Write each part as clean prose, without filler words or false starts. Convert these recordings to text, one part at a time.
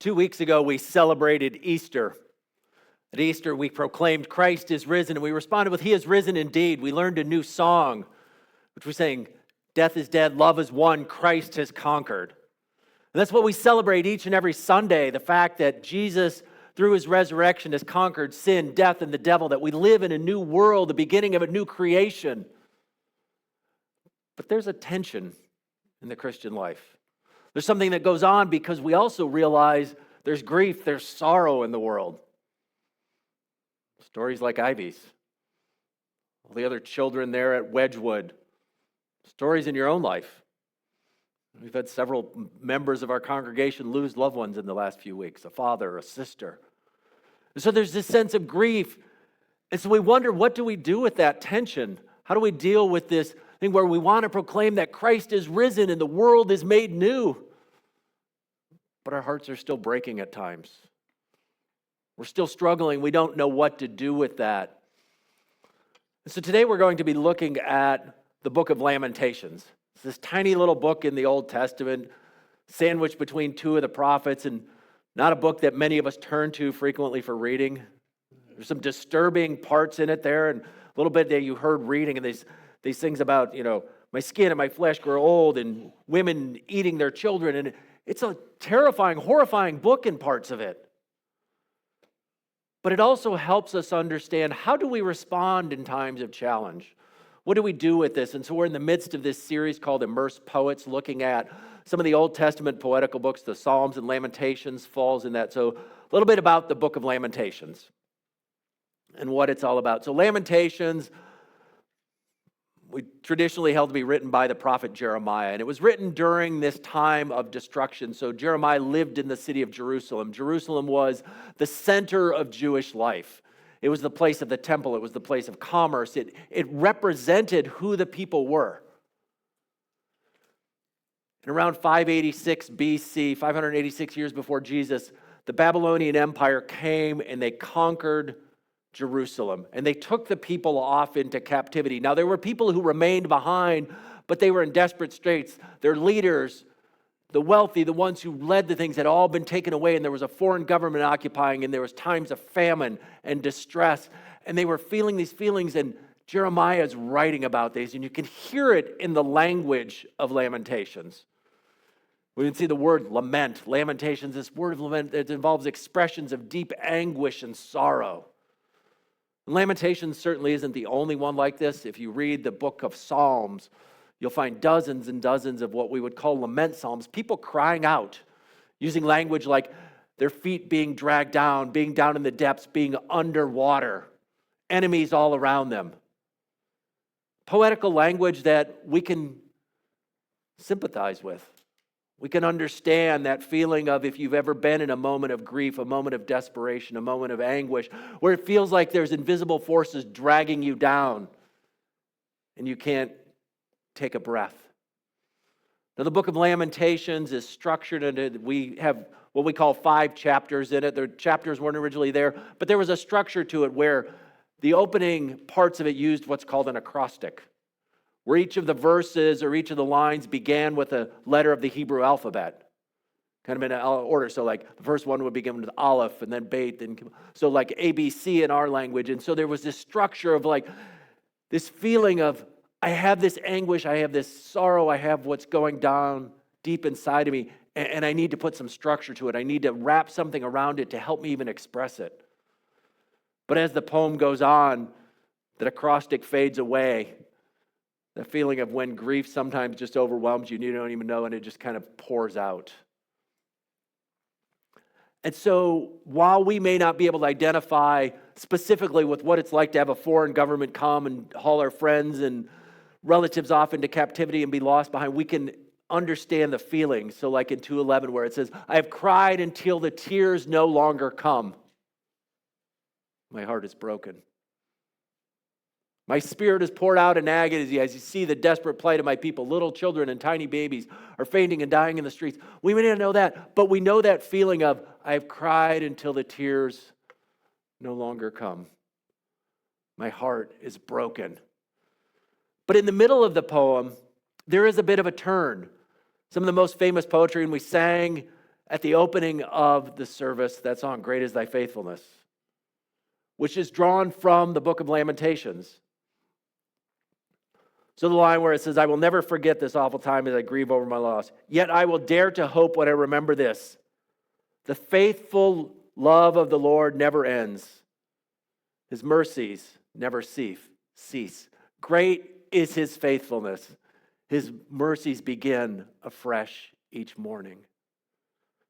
2 weeks ago, we celebrated Easter. At Easter, we proclaimed Christ is risen, and we responded with, He is risen indeed. We learned a new song, which was saying, death is dead, love is won, Christ has conquered. And that's what we celebrate each and every Sunday, the fact that Jesus, through His resurrection, has conquered sin, death, and the devil, that we live in a new world, the beginning of a new creation. But there's a tension in the Christian life. There's something that goes on because we also realize there's grief, there's sorrow in the world. Stories like Ivy's, all the other children there at Wedgwood, stories in your own life. We've had several members of our congregation lose loved ones in the last few weeks, a father, a sister. And so there's this sense of grief. And so we wonder, what do we do with that tension? How do we deal with this thing where we want to proclaim that Christ is risen and the world is made new, but our hearts are still breaking at times? We're still struggling. We don't know what to do with that. And so today we're going to be looking at the Book of Lamentations. It's this tiny little book in the Old Testament, sandwiched between two of the prophets, and not a book that many of us turn to frequently for reading. There's some disturbing parts in it there, and a little bit that you heard reading, and these things about, my skin and my flesh grow old, and women eating their children, and it's a terrifying, horrifying book in parts of it. But it also helps us understand, how do we respond in times of challenge? What do we do with this? And so we're in the midst of this series called Immersed Poets, looking at some of the Old Testament poetical books. The Psalms and Lamentations falls in that. So a little bit about the Book of Lamentations and what it's all about. So Lamentations, we traditionally held to be written by the prophet Jeremiah, and it was written during this time of destruction. So Jeremiah lived in the city of Jerusalem. Jerusalem was the center of Jewish life. It was the place of the temple. It was the place of commerce. It represented who the people were. And around 586 BC, 586 years before Jesus, the Babylonian Empire came and they conquered Jerusalem, and they took the people off into captivity. Now, there were people who remained behind, but they were in desperate straits. Their leaders, the wealthy, the ones who led the things, had all been taken away, and there was a foreign government occupying, and there was times of famine and distress, and they were feeling these feelings, and Jeremiah is writing about these, and you can hear it in the language of Lamentations. We can see the word lament, Lamentations, this word of lament, it involves expressions of deep anguish and sorrow. Lamentations certainly isn't the only one like this. If you read the book of Psalms, you'll find dozens and dozens of what we would call lament psalms, people crying out, using language like their feet being dragged down, being down in the depths, being underwater, enemies all around them. Poetical language that we can sympathize with. We can understand that feeling of, if you've ever been in a moment of grief, a moment of desperation, a moment of anguish, where it feels like there's invisible forces dragging you down and you can't take a breath. Now, the Book of Lamentations is structured into, we have what we call 5 chapters in it. The chapters weren't originally there, but there was a structure to it where the opening parts of it used what's called an acrostic, where each of the verses or each of the lines began with a letter of the Hebrew alphabet, kind of in an order. So like the first one would begin with Aleph and then Beit, and so like ABC in our language. And so there was this structure of like this feeling of, I have this anguish, I have this sorrow, I have what's going down deep inside of me, and I need to put some structure to it. I need to wrap something around it to help me even express it. But as the poem goes on, that acrostic fades away. The feeling of when grief sometimes just overwhelms you and you don't even know, and it just kind of pours out. And so while we may not be able to identify specifically with what it's like to have a foreign government come and haul our friends and relatives off into captivity and be lost behind, we can understand the feelings. So like in 2:11 where it says, I have cried until the tears no longer come. My heart is broken. My spirit is poured out in agony as you see the desperate plight of my people. Little children and tiny babies are fainting and dying in the streets. We may not know that, but we know that feeling of, I have cried until the tears no longer come. My heart is broken. But in the middle of the poem, there is a bit of a turn. Some of the most famous poetry, and we sang at the opening of the service that song, Great is Thy Faithfulness, which is drawn from the Book of Lamentations. So the line where it says, I will never forget this awful time as I grieve over my loss. Yet I will dare to hope when I remember this. The faithful love of the Lord never ends. His mercies never cease. Great is his faithfulness. His mercies begin afresh each morning.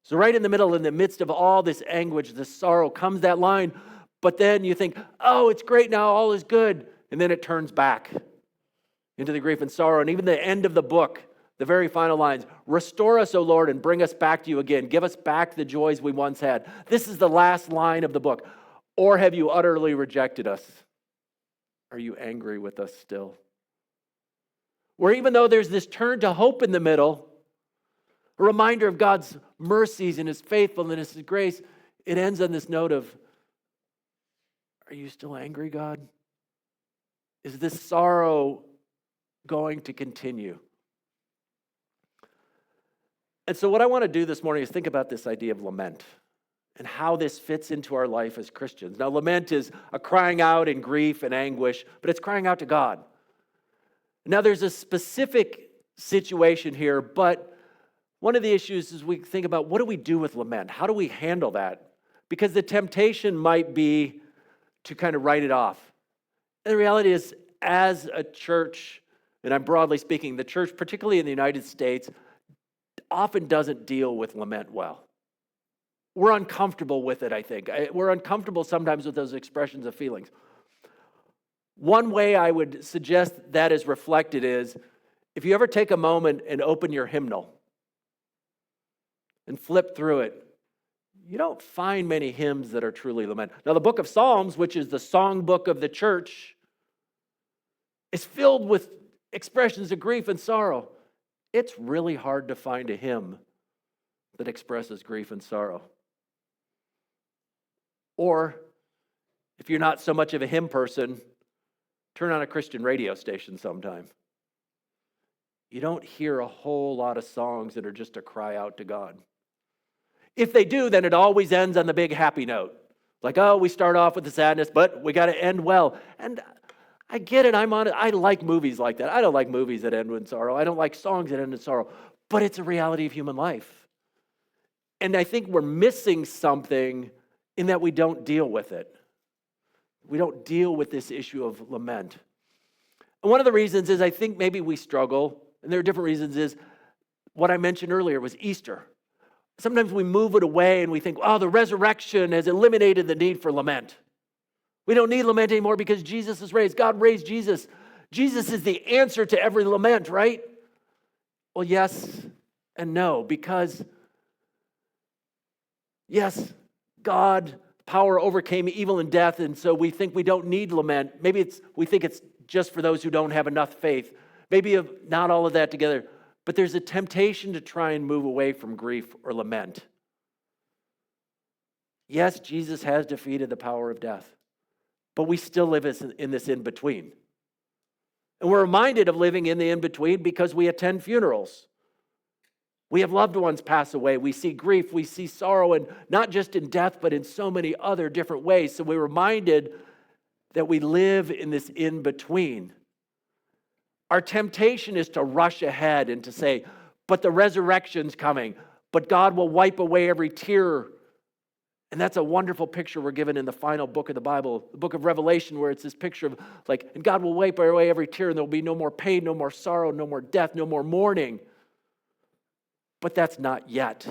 So right in the midst of all this anguish, this sorrow, comes that line. But then you think, oh, it's great now, all is good. And then it turns back into the grief and sorrow. And even the end of the book, the very final lines, restore us, O Lord, and bring us back to you again. Give us back the joys we once had. This is the last line of the book. Or have you utterly rejected us? Are you angry with us still? Where even though there's this turn to hope in the middle, a reminder of God's mercies and his faithfulness, his grace, it ends on this note of, are you still angry, God? Is this sorrow going to continue? And so what I want to do this morning is think about this idea of lament and how this fits into our life as Christians. Now, lament is a crying out in grief and anguish, but it's crying out to God. Now, there's a specific situation here, but one of the issues is we think about, what do we do with lament? How do we handle that? Because the temptation might be to kind of write it off. And the reality is, as a church, and I'm broadly speaking, the church, particularly in the United States, often doesn't deal with lament well. We're uncomfortable with it, I think. We're uncomfortable sometimes with those expressions of feelings. One way I would suggest that is reflected is, if you ever take a moment and open your hymnal and flip through it, you don't find many hymns that are truly lament. Now, the book of Psalms, which is the songbook of the church, is filled with expressions of grief and sorrow. It's really hard to find a hymn that expresses grief and sorrow. Or, if you're not so much of a hymn person, turn on a Christian radio station sometime. You don't hear a whole lot of songs that are just a cry out to God. If they do, then it always ends on the big happy note. Like, oh, we start off with the sadness, but we got to end well. And I get it, I'm on it. I like movies like that. I don't like movies that end in sorrow. I don't like songs that end in sorrow. But it's a reality of human life. And I think we're missing something in that we don't deal with it. We don't deal with this issue of lament. And one of the reasons is I think maybe we struggle, and there are different reasons, is what I mentioned earlier was Easter. Sometimes we move it away and we think, oh, the resurrection has eliminated the need for lament. We don't need lament anymore because Jesus is raised. God raised Jesus. Jesus is the answer to every lament, right? Well, yes and no, because yes, God, power overcame evil and death, and so we think we don't need lament. Maybe we think it's just for those who don't have enough faith. Maybe not all of that together. But there's a temptation to try and move away from grief or lament. Yes, Jesus has defeated the power of death, but we still live in this in-between. And we're reminded of living in the in-between because we attend funerals. We have loved ones pass away. We see grief, we see sorrow, and not just in death, but in so many other different ways. So we're reminded that we live in this in-between. Our temptation is to rush ahead and to say, but the resurrection's coming, but God will wipe away every tear. And that's a wonderful picture we're given in the final book of the Bible, the book of Revelation, where it's this picture of and God will wipe away every tear, and there'll be no more pain, no more sorrow, no more death, no more mourning. But that's not yet.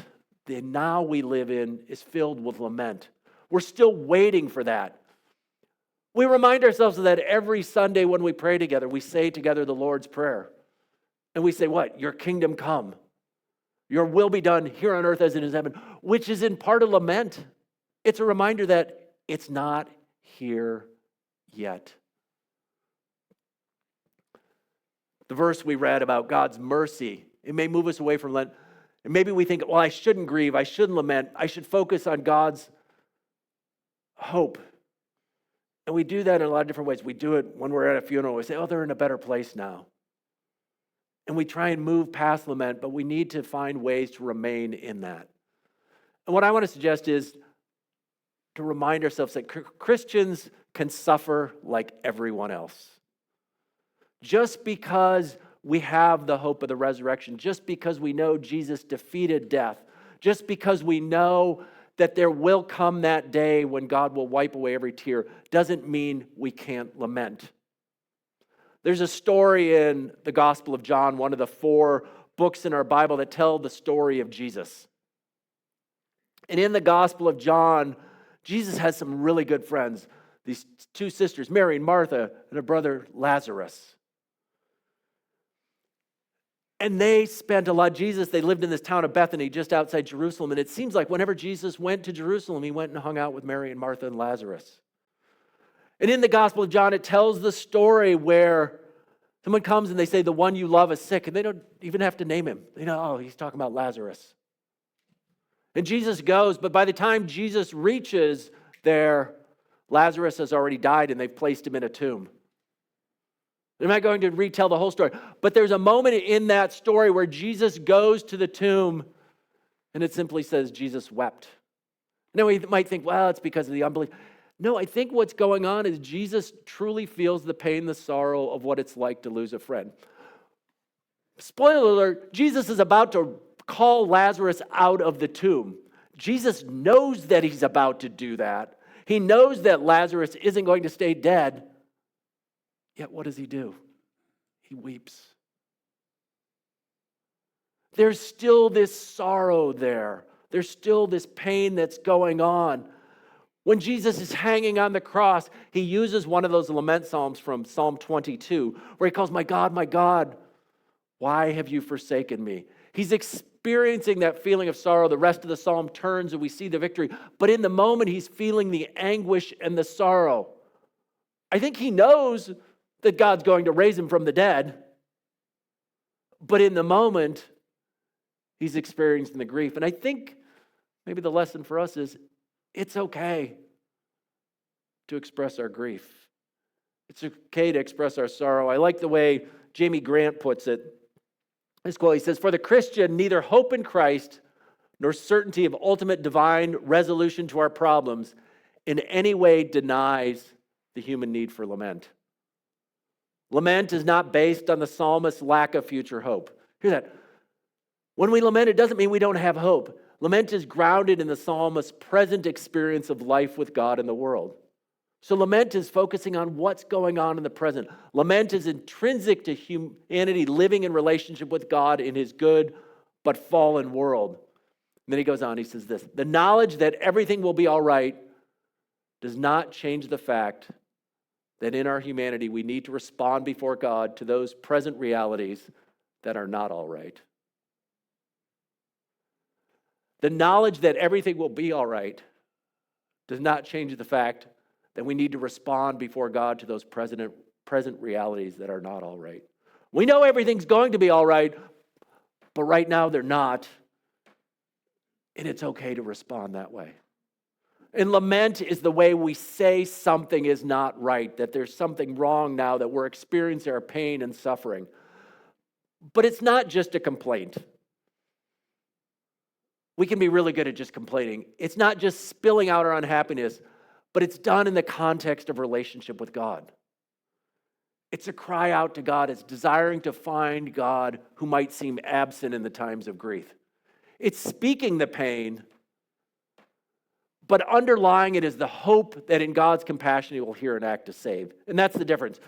The now we live in is filled with lament. We're still waiting for that. We remind ourselves of that every Sunday when we pray together. We say together the Lord's Prayer. And we say what? Your kingdom come. Your will be done here on earth as it is in heaven, which is in part a lament. It's a reminder that it's not here yet. The verse we read about God's mercy, it may move us away from Lent. And maybe we think, well, I shouldn't grieve, I shouldn't lament, I should focus on God's hope. And we do that in a lot of different ways. We do it when we're at a funeral. We say, oh, they're in a better place now. And we try and move past lament, but we need to find ways to remain in that. And what I want to suggest is to remind ourselves that Christians can suffer like everyone else. Just because we have the hope of the resurrection, just because we know Jesus defeated death, just because we know that there will come that day when God will wipe away every tear, doesn't mean we can't lament. There's a story in the Gospel of John, one of the 4 books in our Bible that tell the story of Jesus. And in the Gospel of John, Jesus has some really good friends. These 2 sisters, Mary and Martha, and a brother, Lazarus. And they spent a lot. They lived in this town of Bethany just outside Jerusalem. And it seems like whenever Jesus went to Jerusalem, he went and hung out with Mary and Martha and Lazarus. And in the Gospel of John, it tells the story where someone comes and they say, the one you love is sick. And they don't even have to name him. They know, oh, he's talking about Lazarus. And Jesus goes, but by the time Jesus reaches there, Lazarus has already died and they've placed him in a tomb. I'm not going to retell the whole story, but there's a moment in that story where Jesus goes to the tomb and it simply says Jesus wept. Now we might think, well, it's because of the unbelief. No, I think what's going on is Jesus truly feels the pain, the sorrow of what it's like to lose a friend. Spoiler alert, Jesus is about to call Lazarus out of the tomb. Jesus knows that he's about to do that. He knows that Lazarus isn't going to stay dead. Yet what does he do? He weeps. There's still this sorrow there. There's still this pain that's going on. When Jesus is hanging on the cross, he uses one of those lament psalms from Psalm 22, where he calls, my God, why have you forsaken me? He's experiencing that feeling of sorrow. The rest of the psalm turns and we see the victory. But in the moment, he's feeling the anguish and the sorrow. I think he knows that God's going to raise him from the dead. But in the moment, he's experiencing the grief. And I think maybe the lesson for us is it's okay to express our grief. It's okay to express our sorrow. I like the way Jamie Grant puts it. This quote, he says, for the Christian, neither hope in Christ nor certainty of ultimate divine resolution to our problems in any way denies the human need for lament. Lament is not based on the psalmist's lack of future hope. Hear that. When we lament, it doesn't mean we don't have hope. Lament is grounded in the psalmist's present experience of life with God in the world. So lament is focusing on what's going on in the present. Lament is intrinsic to humanity living in relationship with God in his good but fallen world. And then he goes on, he says this, the knowledge that everything will be all right does not change the fact that in our humanity we need to respond before God to those present realities that are not all right. The knowledge that everything will be all right does not change the fact that we need to respond before God to those present realities that are not all right. We know everything's going to be all right, but right now they're not. And it's okay to respond that way. And lament is the way we say something is not right, that there's something wrong now, that we're experiencing our pain and suffering. But it's not just a complaint. We can be really good at just complaining. It's not just spilling out our unhappiness, but it's done in the context of relationship with God. It's a cry out to God. It's desiring to find God who might seem absent in the times of grief. It's speaking the pain, but underlying it is the hope that in God's compassion he will hear and act to save. And that's the difference.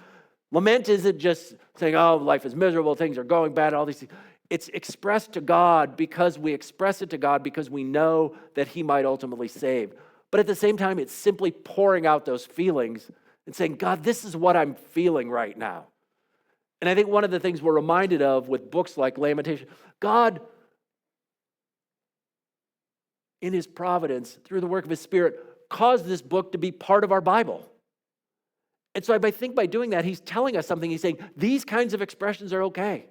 Lament isn't just saying, oh, life is miserable, things are going bad, all these things. It's expressed to God because we express it to God because we know that he might ultimately save. But at the same time, it's simply pouring out those feelings and saying, God, this is what I'm feeling right now. And I think one of the things we're reminded of with books like Lamentation, God, in his providence, through the work of his Spirit, caused this book to be part of our Bible. And so I think by doing that, he's telling us something. He's saying, these kinds of expressions are okay.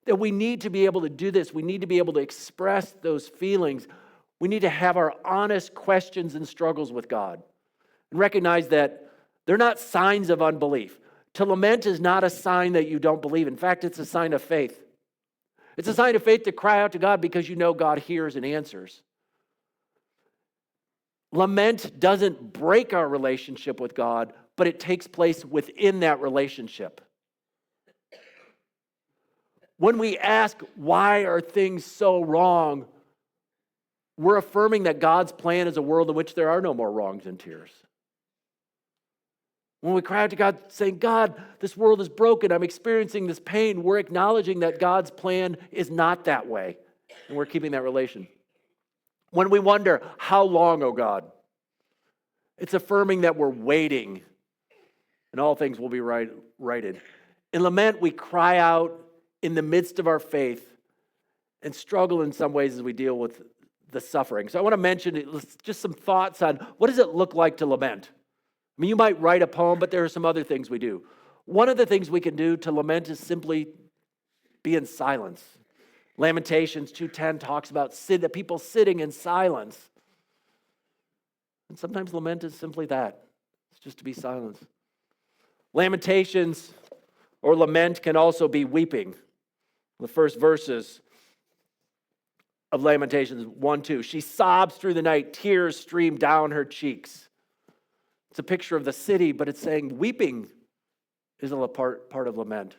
That we need to be able to do this. We need to be able to express those feelings. We need to have our honest questions and struggles with God. And recognize that they're not signs of unbelief. To lament is not a sign that you don't believe. In fact, it's a sign of faith. It's a sign of faith to cry out to God because you know God hears and answers. Lament doesn't break our relationship with God, but it takes place within that relationship. When we ask, why are things so wrong, we're affirming that God's plan is a world in which there are no more wrongs and tears. When we cry out to God saying, God, this world is broken, I'm experiencing this pain, we're acknowledging that God's plan is not that way, and we're keeping that relation. When we wonder, how long, oh God? It's affirming that we're waiting, and all things will be righted. In lament, we cry out in the midst of our faith and struggle in some ways as we deal with the suffering. So I want to mention just some thoughts on what does it look like to lament? I mean, you might write a poem, but there are some other things we do. One of the things we can do to lament is simply be in silence. Lamentations 2:10 talks about the people sitting in silence. And sometimes lament is simply that. It's just to be silent. Lamentations or lament can also be weeping. The first verses of Lamentations 1:2. She sobs through the night, tears stream down her cheeks. It's a picture of the city, but it's saying weeping is a part of lament.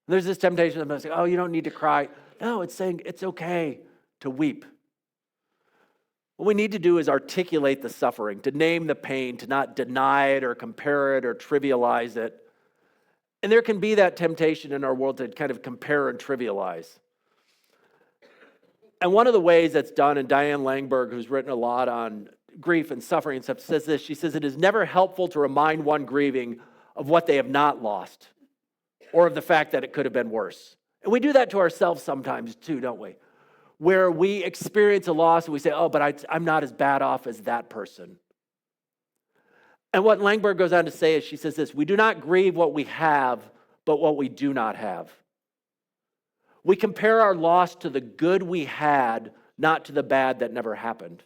There's this temptation of saying, oh, you don't need to cry. No, it's saying it's okay to weep. What we need to do is articulate the suffering, to name the pain, to not deny it or compare it or trivialize it. And there can be that temptation in our world to kind of compare and trivialize. And one of the ways that's done, and Diane Langberg, who's written a lot on grief and suffering and stuff, says this. She says, it is never helpful to remind one grieving of what they have not lost or of the fact that it could have been worse. And we do that to ourselves sometimes too, don't we? Where we experience a loss and we say, oh, but I'm not as bad off as that person. And what Langberg goes on to say is, she says this, we do not grieve what we have, but what we do not have. We compare our loss to the good we had, not to the bad that never happened.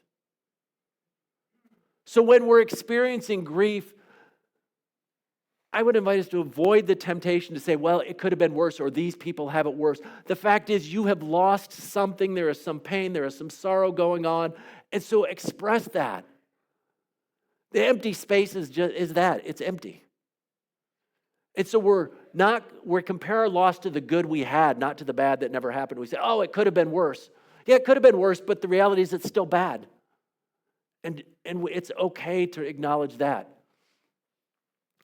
So when we're experiencing grief, I would invite us to avoid the temptation to say, well, it could have been worse, or these people have it worse. The fact is, you have lost something. There is some pain. There is some sorrow going on. And so express that. The empty space is that. It's empty. And so we compare our loss to the good we had, not to the bad that never happened. We say, oh, it could have been worse. Yeah, it could have been worse, but the reality is it's still bad. And it's okay to acknowledge that.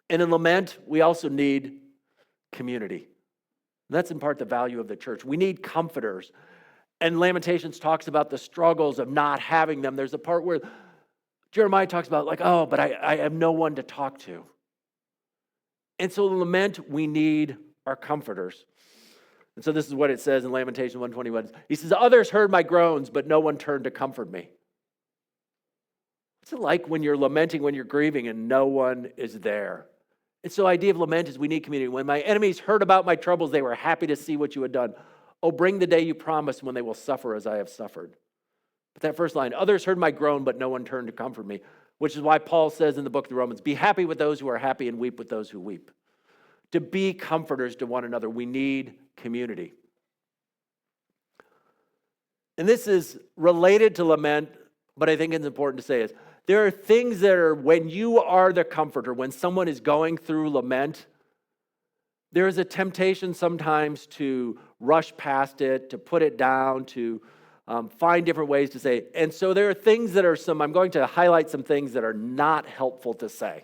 And in lament, we also need community. And that's in part the value of the church. We need comforters. And Lamentations talks about the struggles of not having them. There's a part where Jeremiah talks about but I have no one to talk to. And so in lament, we need our comforters. And so this is what it says in Lamentation 1:21. He says, others heard my groans, but no one turned to comfort me. What's it like when you're lamenting, when you're grieving, and no one is there? And so the idea of lament is we need community. When my enemies heard about my troubles, they were happy to see what you had done. Oh, bring the day you promised when they will suffer as I have suffered. But that first line, others heard my groan, but no one turned to comfort me, which is why Paul says in the book of the Romans, be happy with those who are happy and weep with those who weep. To be comforters to one another, we need community. And this is related to lament, but I think it's important to say is, there are things that are, when you are the comforter, when someone is going through lament, there is a temptation sometimes to rush past it, to put it down, to find different ways to say. And so there are things that are I'm going to highlight some things that are not helpful to say.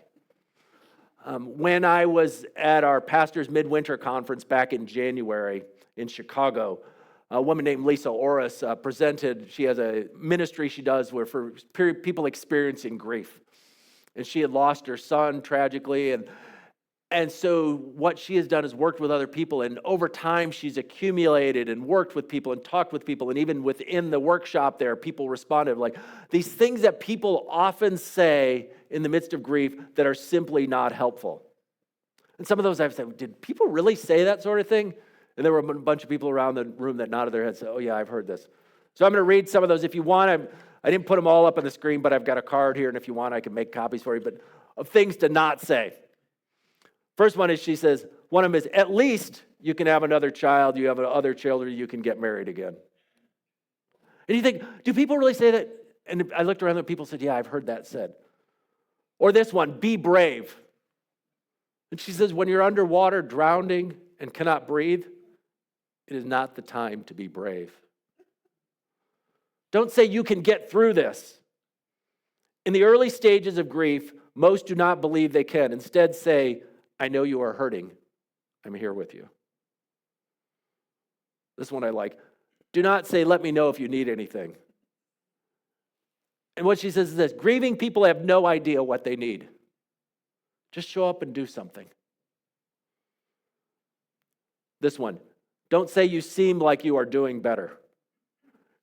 When I was at our pastor's midwinter conference back in January in Chicago, a woman named Lisa Orris presented. She has a ministry she does for people experiencing grief. And she had lost her son tragically. And so what she has done is worked with other people. And over time, she's accumulated and worked with people and talked with people. And even within the workshop there, people responded like these things that people often say in the midst of grief that are simply not helpful. And some of those I've said, did people really say that sort of thing? And there were a bunch of people around the room that nodded their heads and said, oh yeah, I've heard this. So I'm going to read some of those. If you want, I didn't put them all up on the screen, but I've got a card here, and if you want, I can make copies for you, but of things to not say. First one is, she says, one of them is, at least you can have another child, you have other children, you can get married again. And you think, do people really say that? And I looked around and people said, yeah, I've heard that said. Or this one, be brave. And she says, when you're underwater, drowning, and cannot breathe, it is not the time to be brave. Don't say you can get through this. In the early stages of grief, most do not believe they can. Instead say, I know you are hurting. I'm here with you. This one I like. Do not say, let me know if you need anything. And what she says is this, grieving people have no idea what they need. Just show up and do something. This one, don't say you seem like you are doing better.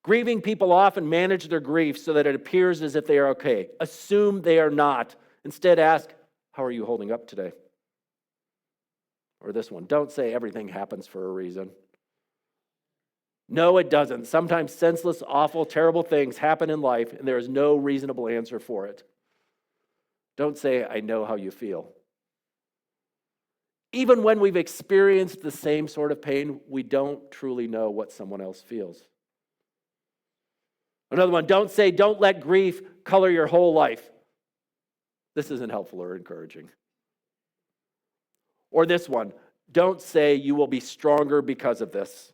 Grieving people often manage their grief so that it appears as if they are okay. Assume they are not. Instead, ask, how are you holding up today? Or this one, don't say everything happens for a reason. No, it doesn't. Sometimes senseless, awful, terrible things happen in life, and there is no reasonable answer for it. Don't say, I know how you feel. Even when we've experienced the same sort of pain, we don't truly know what someone else feels. Another one, don't say, don't let grief color your whole life. This isn't helpful or encouraging. Or this one, don't say you will be stronger because of this.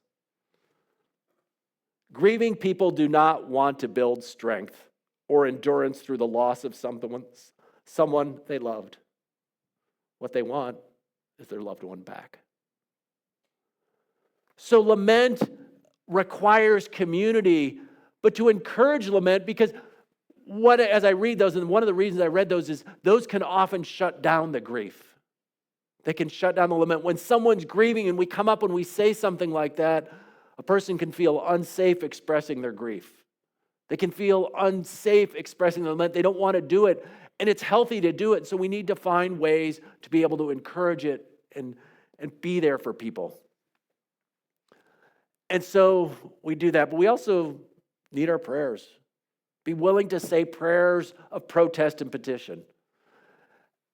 Grieving people do not want to build strength or endurance through the loss of someone they loved. What they want is their loved one back. So lament requires community, but to encourage lament, because as I read those, and one of the reasons I read those is those can often shut down the grief. They can shut down the lament. When someone's grieving and we come up and we say something like that, a person can feel unsafe expressing their grief. They can feel unsafe expressing the lament. They don't want to do it, and it's healthy to do it, so we need to find ways to be able to encourage it and be there for people. And so we do that, but we also need our prayers. Be willing to say prayers of protest and petition.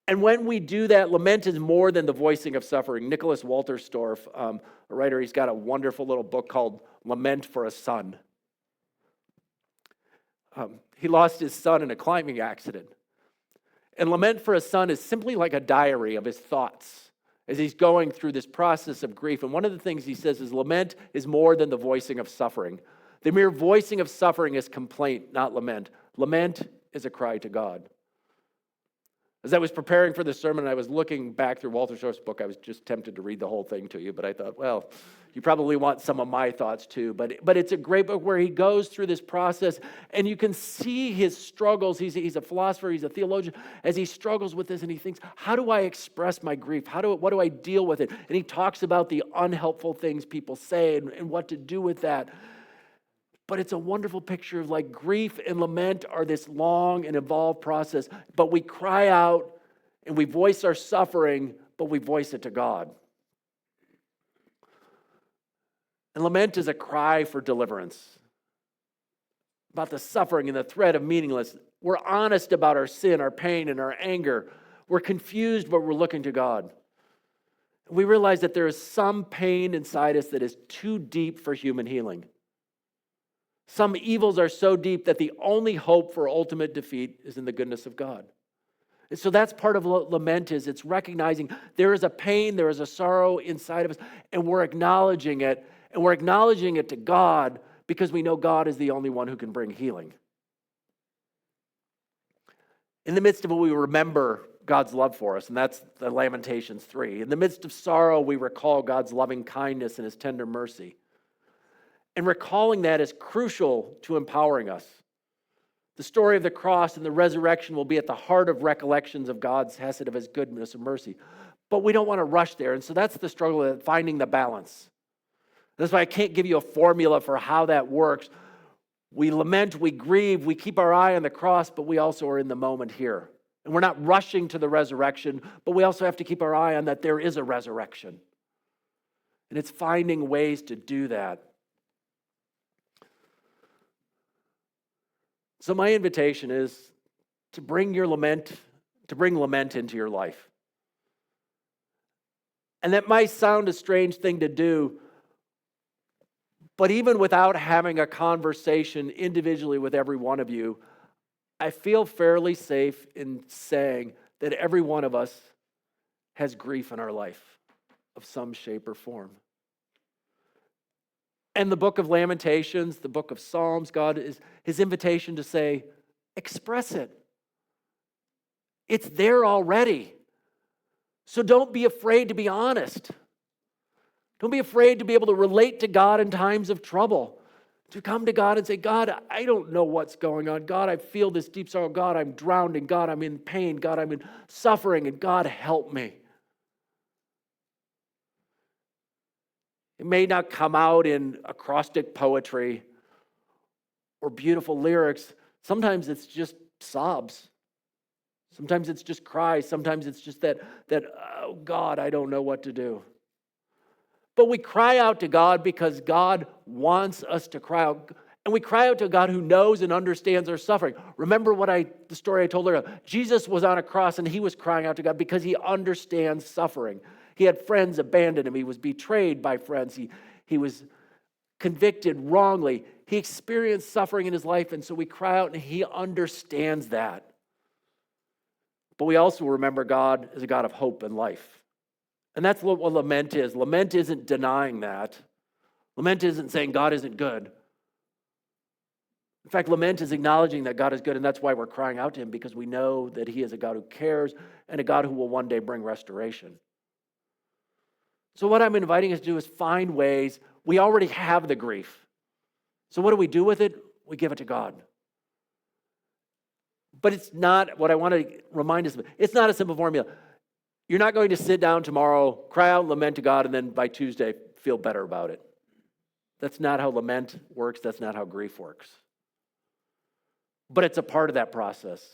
And when we do that, lament is more than the voicing of suffering. Nicholas Walterstorff, a writer, he's got a wonderful little book called Lament for a Son. He lost his son in a climbing accident. And Lament for a Son is simply like a diary of his thoughts as he's going through this process of grief. And one of the things he says is lament is more than the voicing of suffering. The mere voicing of suffering is complaint, not lament. Lament is a cry to God. As I was preparing for this sermon, I was looking back through Walter Storff's book. I was just tempted to read the whole thing to you, but I thought, well, you probably want some of my thoughts too. But it's a great book where he goes through this process, and you can see his struggles. He's a philosopher, he's a theologian, as he struggles with this, and he thinks, how do I express my grief? What do I deal with it? And he talks about the unhelpful things people say and what to do with that. But it's a wonderful picture of like grief and lament are this long and involved process. But we cry out and we voice our suffering, but we voice it to God. And lament is a cry for deliverance, about the suffering and the threat of meaningless. We're honest about our sin, our pain, and our anger. We're confused, but we're looking to God. We realize that there is some pain inside us that is too deep for human healing. Some evils are so deep that the only hope for ultimate defeat is in the goodness of God. And so that's part of what lament is. It's recognizing there is a pain, there is a sorrow inside of us, and we're acknowledging it. And we're acknowledging it to God because we know God is the only one who can bring healing. In the midst of it, we remember God's love for us, and that's the Lamentations 3. In the midst of sorrow, we recall God's loving kindness and his tender mercy. And recalling that is crucial to empowering us. The story of the cross and the resurrection will be at the heart of recollections of God's hesed, of his goodness and mercy. But we don't want to rush there. And so that's the struggle of finding the balance. That's why I can't give you a formula for how that works. We lament, we grieve, we keep our eye on the cross, but we also are in the moment here. And we're not rushing to the resurrection, but we also have to keep our eye on that there is a resurrection. And it's finding ways to do that. So my invitation is to bring lament into your life. And that might sound a strange thing to do, but even without having a conversation individually with every one of you, I feel fairly safe in saying that every one of us has grief in our life of some shape or form. And the book of Lamentations, the book of Psalms, God is his invitation to say, express it. It's there already. So don't be afraid to be honest. Don't be afraid to be able to relate to God in times of trouble. To come to God and say, God, I don't know what's going on. God, I feel this deep sorrow. God, I'm drowning. God, I'm in pain. God, I'm in suffering. And God, help me. It may not come out in acrostic poetry or beautiful lyrics. Sometimes it's just sobs. Sometimes it's just cries. Sometimes it's just that oh God, I don't know what to do. But we cry out to God because God wants us to cry out. And we cry out to God who knows and understands our suffering. Remember the story I told earlier. Jesus was on a cross and he was crying out to God because he understands suffering. He had friends abandon him. He was betrayed by friends. He was convicted wrongly. He experienced suffering in his life, and so we cry out and he understands that. But we also remember God as a God of hope and life. And that's what lament is. Lament isn't denying that. Lament isn't saying God isn't good. In fact, lament is acknowledging that God is good, and that's why we're crying out to him, because we know that he is a God who cares and a God who will one day bring restoration. So what I'm inviting us to do is find ways. We already have the grief. So what do we do with it? We give it to God. But it's not, what I want to remind us of, it's not a simple formula. You're not going to sit down tomorrow, cry out and lament to God, and then by Tuesday feel better about it. That's not how lament works. That's not how grief works. But it's a part of that process.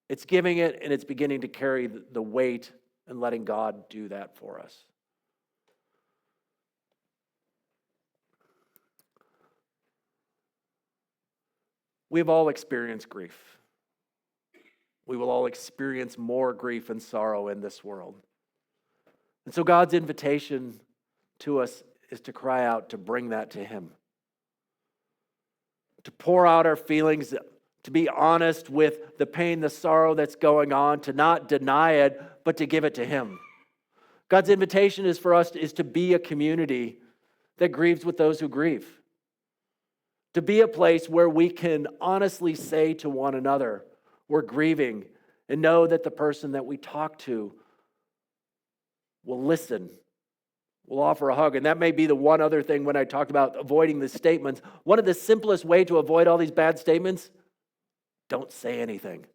It's giving it, and it's beginning to carry the weight and letting God do that for us. We've all experienced grief. We will all experience more grief and sorrow in this world. And so God's invitation to us is to cry out, to bring that to him. To pour out our feelings, to be honest with the pain, the sorrow that's going on, to not deny it, but to give it to him. God's invitation is for us is to be a community that grieves with those who grieve. To be a place where we can honestly say to one another, we're grieving, and know that the person that we talk to will listen, will offer a hug. And that may be the one other thing when I talked about avoiding the statements. One of the simplest ways to avoid all these bad statements, don't say anything.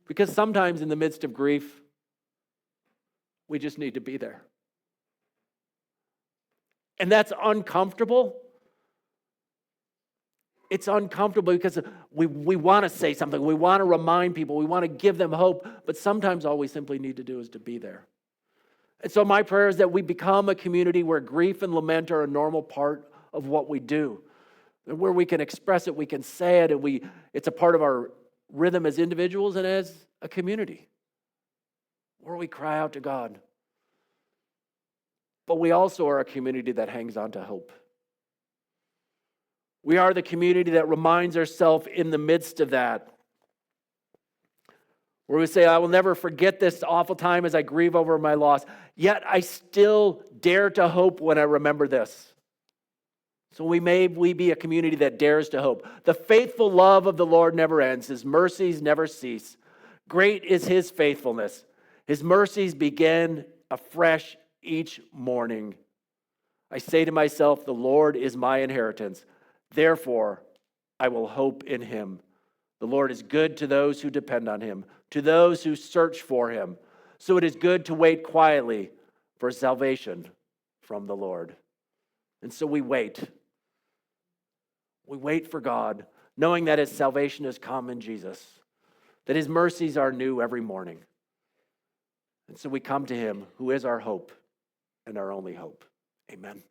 Because sometimes in the midst of grief, we just need to be there. And that's uncomfortable. It's uncomfortable because we want to say something. We want to remind people. We want to give them hope. But sometimes all we simply need to do is to be there. And so my prayer is that we become a community where grief and lament are a normal part of what we do. Where we can express it, we can say it, and it's a part of our rhythm as individuals and as a community. Where we cry out to God. But we also are a community that hangs on to hope. We are the community that reminds ourselves in the midst of that. Where we say, I will never forget this awful time as I grieve over my loss. Yet I still dare to hope when I remember this. So we be a community that dares to hope. The faithful love of the Lord never ends. His mercies never cease. Great is his faithfulness. His mercies begin afresh each morning. I say to myself, the Lord is my inheritance. Therefore, I will hope in him. The Lord is good to those who depend on him, to those who search for him. So it is good to wait quietly for salvation from the Lord. And so we wait. We wait for God, knowing that his salvation has come in Jesus, that his mercies are new every morning. And so we come to him who is our hope and our only hope. Amen.